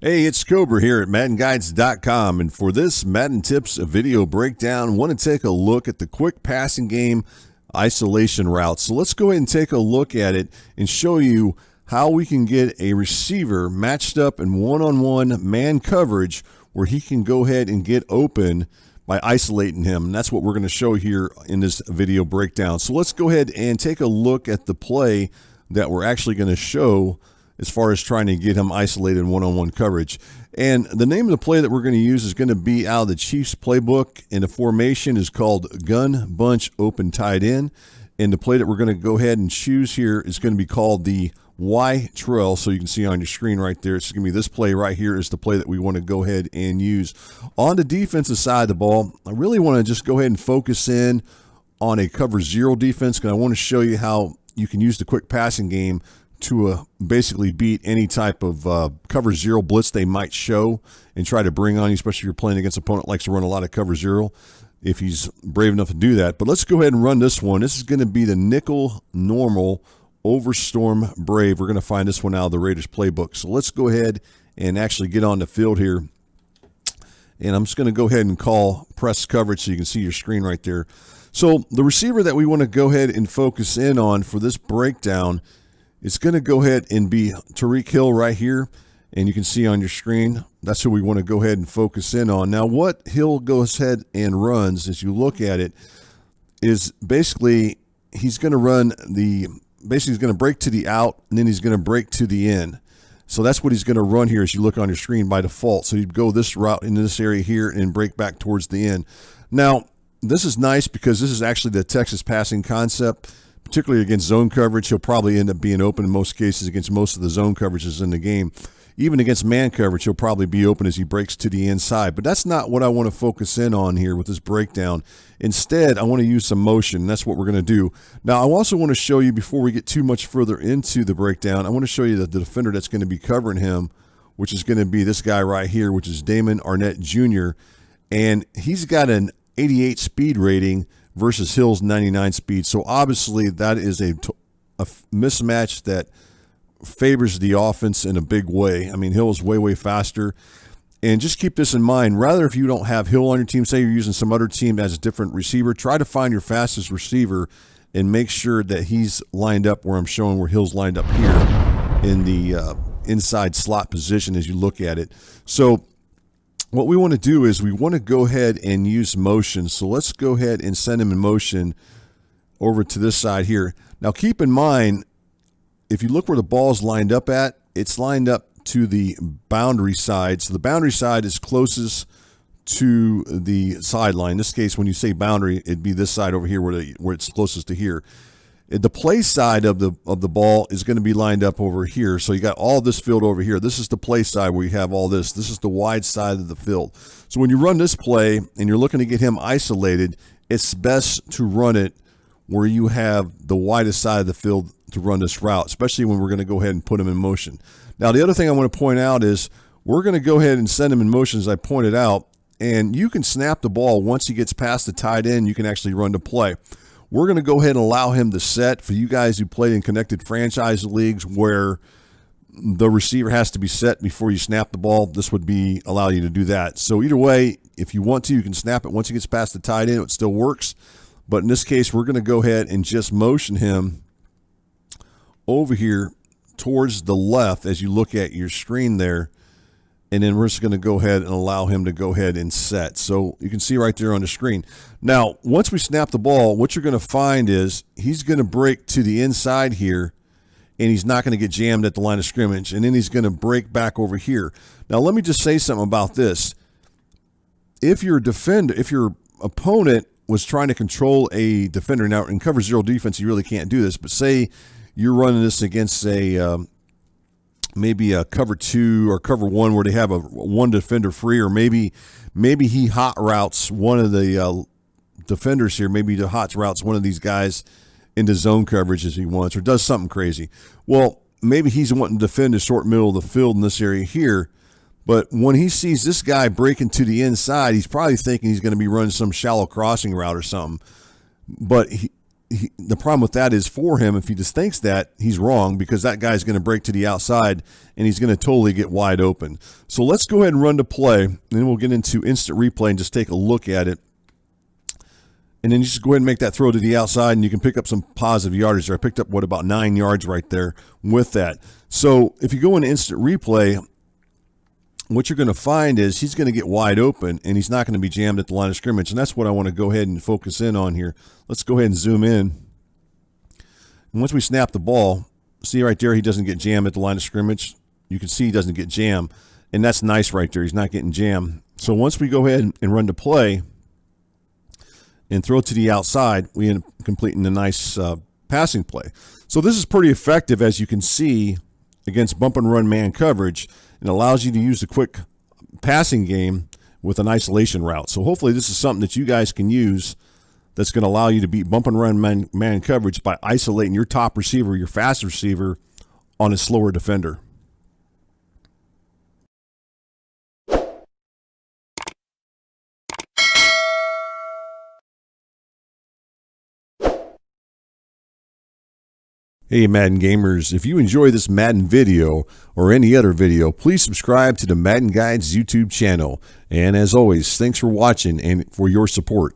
Hey, it's Cobra here at MaddenGuides.com, and for this Madden Tips video breakdown, I want to take a look at the quick passing game isolation route. So let's go ahead and take a look at it and show you how we can get a receiver matched up in one-on-one man coverage where he can go ahead and get open by isolating him. And that's what we're going to show here in this video breakdown. So let's go ahead and take a look at the play that we're actually going to show as far as trying to get him isolated in one-on-one coverage. And the name of the play that we're going to use is going to be out of the Chiefs playbook, and the formation is called gun, bunch, open, tight end. And the play that we're going to go ahead and choose here is going to be called the Y trail. So you can see on your screen right there, it's going to be this play right here is the play that we want to go ahead and use. On the defensive side of the ball, I really want to just go ahead and focus in on a cover zero defense, because I want to show you how you can use the quick passing game to basically beat any type of cover zero blitz they might show and try to bring on you, especially if you're playing against an opponent that likes to run a lot of cover zero, if he's brave enough to do that. But let's go ahead and run this one. This is going to be the nickel normal over storm brave. We're going to find this one out of the Raiders playbook. So let's go ahead and actually get on the field here. And I'm just going to go ahead and call press coverage so you can see your screen right there. So the receiver that we want to go ahead and focus in on for this breakdown, it's going to go ahead and be Tyreek Hill right here, and you can see on your screen, that's who we want to go ahead and focus in on. Now, what Hill goes ahead and runs, as you look at it, is basically he's going to run basically he's going to break to the out, and then he's going to break to the in. So that's what he's going to run here as you look on your screen by default. So you'd go this route into this area here and break back towards the end. Now, this is nice because this is actually the Texas passing concept. Particularly against zone coverage, he'll probably end up being open in most cases against most of the zone coverages in the game. Even against man coverage, he'll probably be open as he breaks to the inside. But that's not what I want to focus in on here with this breakdown. Instead, I want to use some motion, and that's what we're going to do. Now, I also want to show you, before we get too much further into the breakdown, I want to show you the defender that's going to be covering him, which is going to be this guy right here, which is Damon Arnett Jr., and he's got an 88 speed rating versus Hill's 99 speed. So obviously that is a mismatch that favors the offense in a big way. I mean, Hill is way, way faster. And just keep this in mind. Rather, if you don't have Hill on your team, say you're using some other team that has a different receiver, try to find your fastest receiver and make sure that he's lined up where I'm showing where Hill's lined up here in the inside slot position as you look at it. So what we want to do is we want to go ahead and use motion. So let's go ahead and send him in motion over to this side here. Now keep in mind, if you look where the ball is lined up at, it's lined up to the boundary side. So the boundary side is closest to the sideline. In this case, when you say boundary, it'd be this side over here where it's closest to here. The play side of the ball is going to be lined up over here. So you got all this field over here. This is the play side where you have all this. This is the wide side of the field. So when you run this play and you're looking to get him isolated, it's best to run it where you have the widest side of the field to run this route, especially when we're going to go ahead and put him in motion. Now, the other thing I want to point out is we're going to go ahead and send him in motion, as I pointed out, and you can snap the ball. Once he gets past the tight end, you can actually run the play. We're going to go ahead and allow him to set. For you guys who play in connected franchise leagues where the receiver has to be set before you snap the ball, this would allow you to do that. So either way, if you want to, you can snap it. Once he gets past the tight end, it still works. But in this case, we're going to go ahead and just motion him over here towards the left as you look at your screen there. And then we're just going to go ahead and allow him to go ahead and set. So you can see right there on the screen. Now, once we snap the ball, what you're going to find is he's going to break to the inside here, and he's not going to get jammed at the line of scrimmage. And then he's going to break back over here. Now, let me just say something about this. If your opponent was trying to control a defender, now in cover zero defense, you really can't do this, but say you're running this against maybe a cover 2 or cover 1 where they have a one defender free, or maybe he hot routes one of the defenders here. Maybe he hot routes one of these guys into zone coverage as he wants, or does something crazy. Well, maybe he's wanting to defend the short middle of the field in this area here, but when he sees this guy breaking to the inside, he's probably thinking he's going to be running some shallow crossing route or something. But the problem with that is for him, if he just thinks that, he's wrong, because that guy's going to break to the outside and he's going to totally get wide open. So let's go ahead and run to play, and then we'll get into instant replay and just take a look at it. And then you just go ahead and make that throw to the outside, and you can pick up some positive yardage there. I picked up, about 9 yards right there with that. So if you go into instant replay, what you're going to find is he's going to get wide open, and he's not going to be jammed at the line of scrimmage. And that's what I want to go ahead and focus in on here. Let's go ahead and zoom in. And once we snap the ball, see right there, he doesn't get jammed at the line of scrimmage. You can see he doesn't get jammed, and that's nice right there. He's not getting jammed. So once we go ahead and run to play and throw to the outside, we end up completing a nice passing play. So this is pretty effective, as you can see, against bump and run man coverage. It allows you to use the quick passing game with an isolation route. So hopefully this is something that you guys can use that's going to allow you to beat bump and run man coverage by isolating your top receiver, your fast receiver, on a slower defender. Hey Madden gamers, if you enjoy this Madden video or any other video, please subscribe to the Madden Guides YouTube channel. And as always, thanks for watching and for your support.